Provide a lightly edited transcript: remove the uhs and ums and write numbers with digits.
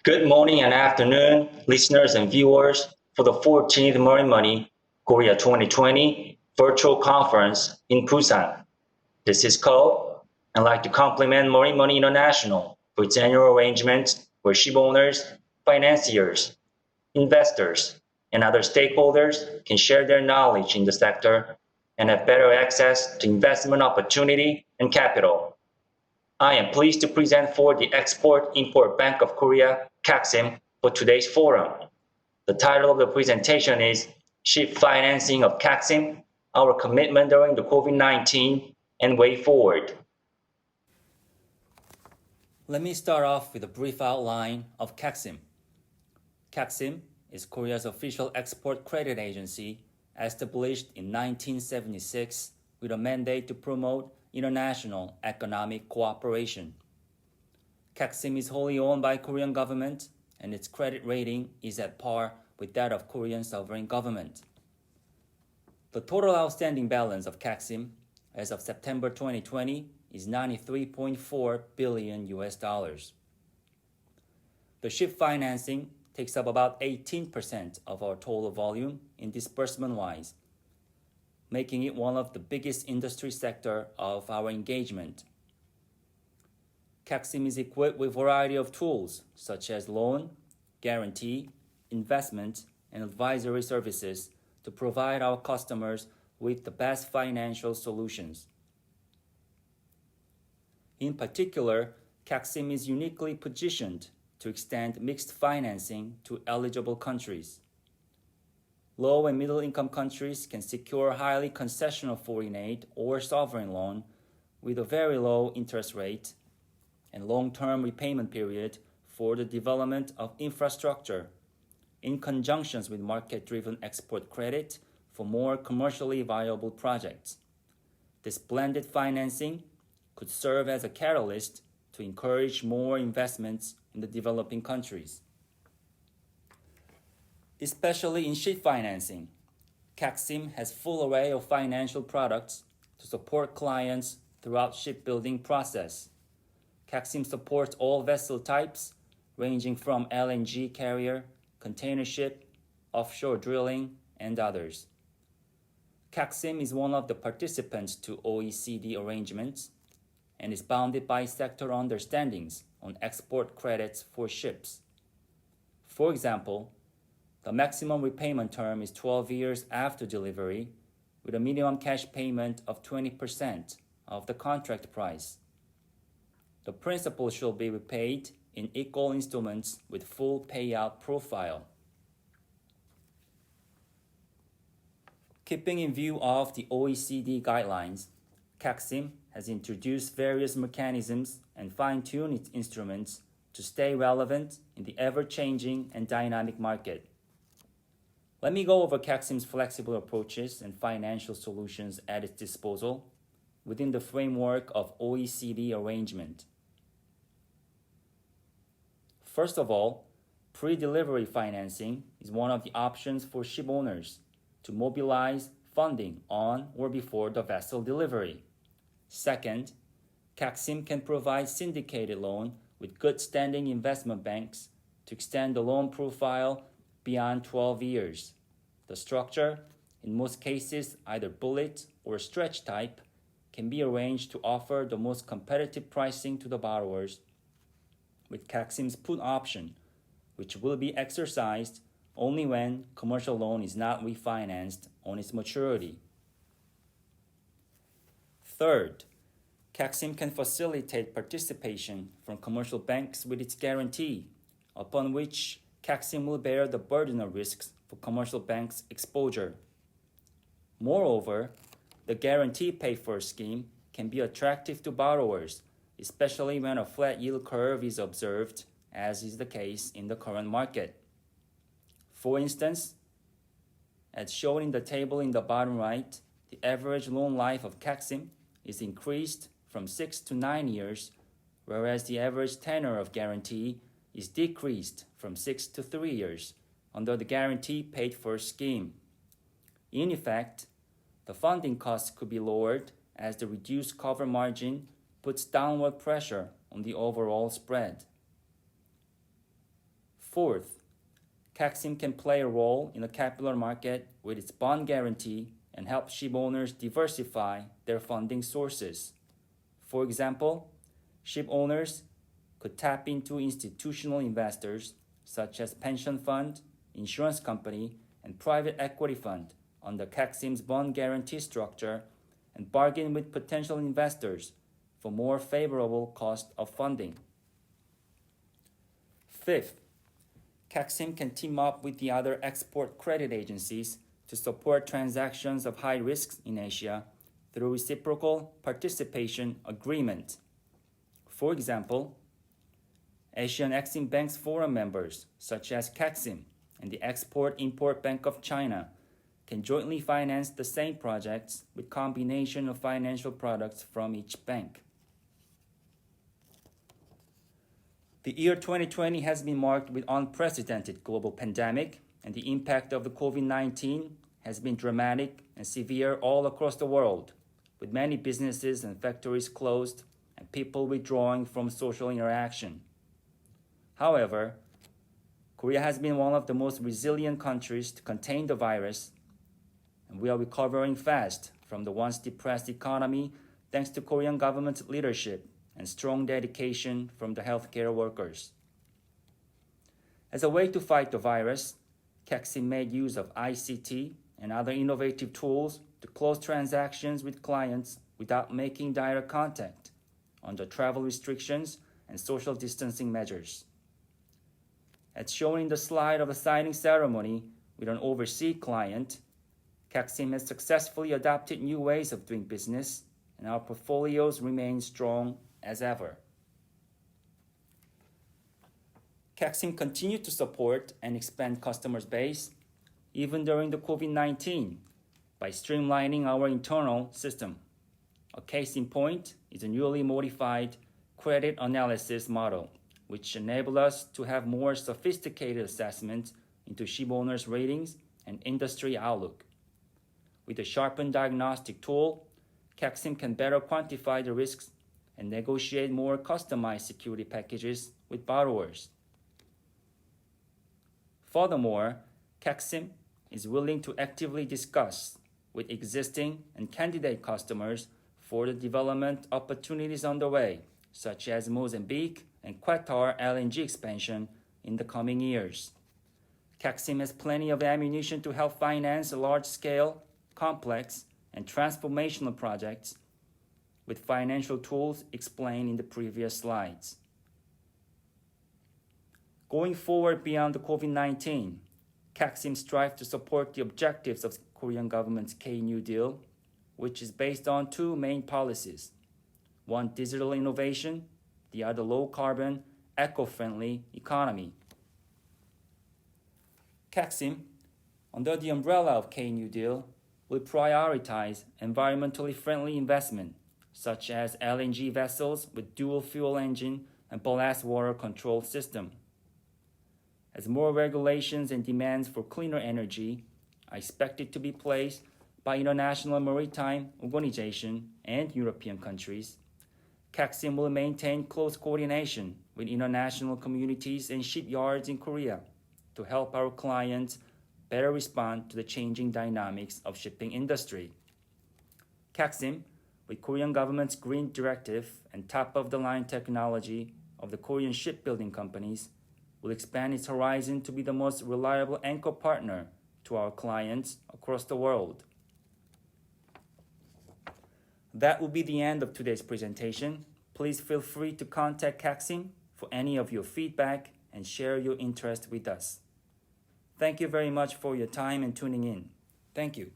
Good morning and afternoon, listeners and viewers, for the 14th Marine Money Korea 2020 virtual conference in Busan. This is Ko. I'd like to compliment Marine Money International for its annual arrangement where ship owners, financiers, investors, and other stakeholders can share their knowledge in the sector and have better access to investment opportunity and capital. I am pleased to present for the Export-Import Bank of Korea, KEXIM, for today's forum. The title of the presentation is Ship Financing of KEXIM, Our Commitment During the COVID-19 and Way Forward. Let me start off with a brief outline of KEXIM. KEXIM is Korea's official export credit agency established in 1976 with a mandate to promote international economic cooperation. KEXIM is wholly owned by Korean government and its credit rating is at par with that of Korean sovereign government. The total outstanding balance of KEXIM as of September 2020 is $93.4 billion. The ship financing takes up about 18% of our total volume in disbursement-wise, making it one of the biggest industry sector of our engagement. KEXIM is equipped with a variety of tools such as loan, guarantee, investment, and advisory services to provide our customers with the best financial solutions. In particular, KEXIM is uniquely positioned to extend mixed financing to eligible countries. Low and middle-income countries can secure highly concessional foreign aid or sovereign loan with a very low interest rate and long-term repayment period for the development of infrastructure in conjunction with market-driven export credit for more commercially viable projects. This blended financing could serve as a catalyst to encourage more investments in the developing countries. Especially in ship financing, KEXIM has full array of financial products to support clients throughout shipbuilding process. KEXIM supports all vessel types ranging from LNG carrier, container ship, offshore drilling, and others. KEXIM is one of the participants to OECD arrangements and is bounded by sector understandings on export credits for ships. For example, the maximum repayment term is 12 years after delivery with a minimum cash payment of 20% of the contract price. The principal shall be repaid in equal installments with full payout profile. Keeping in view of the OECD guidelines, KEXIM has introduced various mechanisms and fine-tuned its instruments to stay relevant in the ever-changing and dynamic market. Let me go over KEXIM's flexible approaches and financial solutions at its disposal within the framework of OECD arrangement. First of all, pre-delivery financing is one of the options for ship owners to mobilize funding on or before the vessel delivery. Second, KEXIM can provide syndicated loan with good standing investment banks to extend the loan profile beyond 12 years. The structure, in most cases either bullet or stretch type, can be arranged to offer the most competitive pricing to the borrowers with KEXIM's put option, which will be exercised only when commercial loan is not refinanced on its maturity. Third, KEXIM can facilitate participation from commercial banks with its guarantee, upon which KEXIM will bear the burden of risks for commercial banks' exposure. Moreover, the guarantee pay-for scheme can be attractive to borrowers, especially when a flat yield curve is observed, as is the case in the current market. For instance, as shown in the table in the bottom right, the average loan life of KEXIM is increased from 6 to 9 years, whereas the average tenor of guarantee is decreased from 6 to 3 years under the guarantee paid-for scheme. In effect, the funding costs could be lowered as the reduced cover margin puts downward pressure on the overall spread. Fourth, KEXIM can play a role in the capital market with its bond guarantee and help ship owners diversify their funding sources. For example, ship owners could tap into institutional investors such as pension fund, insurance company, and private equity fund under KEXIM's bond guarantee structure and bargain with potential investors for more favorable cost of funding. Fifth, KEXIM can team up with the other export credit agencies to support transactions of high risks in Asia through reciprocal participation agreement. For example, Asian Exim Bank's forum members, such as KEXIM and the Export-Import Bank of China, can jointly finance the same projects with combination of financial products from each bank. The year 2020 has been marked with unprecedented global pandemic, and the impact of the Covid-19 has been dramatic and severe all across the world, with many businesses and factories closed and people withdrawing from social interaction. However, Korea has been one of the most resilient countries to contain the virus, and we are recovering fast from the once depressed economy thanks to Korean government's leadership and strong dedication from the healthcare workers. As a way to fight the virus, KEXIM made use of ICT and other innovative tools to close transactions with clients without making direct contact under travel restrictions and social distancing measures. As shown in the slide of the signing ceremony with an overseas client, KEXIM has successfully adopted new ways of doing business, and our portfolios remain strong as ever. KEXIM continued to support and expand customers' base even during the COVID-19 by streamlining our internal system. A case in point is a newly modified credit analysis model, which enables us to have more sophisticated assessments into ship owners' ratings and industry outlook. With a sharpened diagnostic tool, KEXIM can better quantify the risks and negotiate more customized security packages with borrowers. Furthermore, KEXIM is willing to actively discuss with existing and candidate customers for the development opportunities underway, such as Mozambique and Qatar LNG expansion in the coming years. KEXIM has plenty of ammunition to help finance large-scale, complex, and transformational projects with financial tools explained in the previous slides. Going forward beyond the COVID-19, KEXIM strives to support the objectives of the Korean government's K-New Deal, which is based on two main policies. One, digital innovation, the other, low-carbon, eco-friendly economy. KEXIM, under the umbrella of K-New Deal, will prioritize environmentally friendly investment, such as LNG vessels with dual fuel engine and ballast water control system. As more regulations and demands for cleaner energy are expected to be placed by international maritime organizations and European countries, KEXIM will maintain close coordination with international communities and shipyards in Korea to help our clients better respond to the changing dynamics of shipping industry. KEXIM, with Korean government's green directive and top-of-the-line technology of the Korean shipbuilding companies, will expand its horizon to be the most reliable anchor partner to our clients across the world. That will be the end of today's presentation. Please feel free to contact KEXIM for any of your feedback and share your interest with us. Thank you very much for your time and tuning in. Thank you.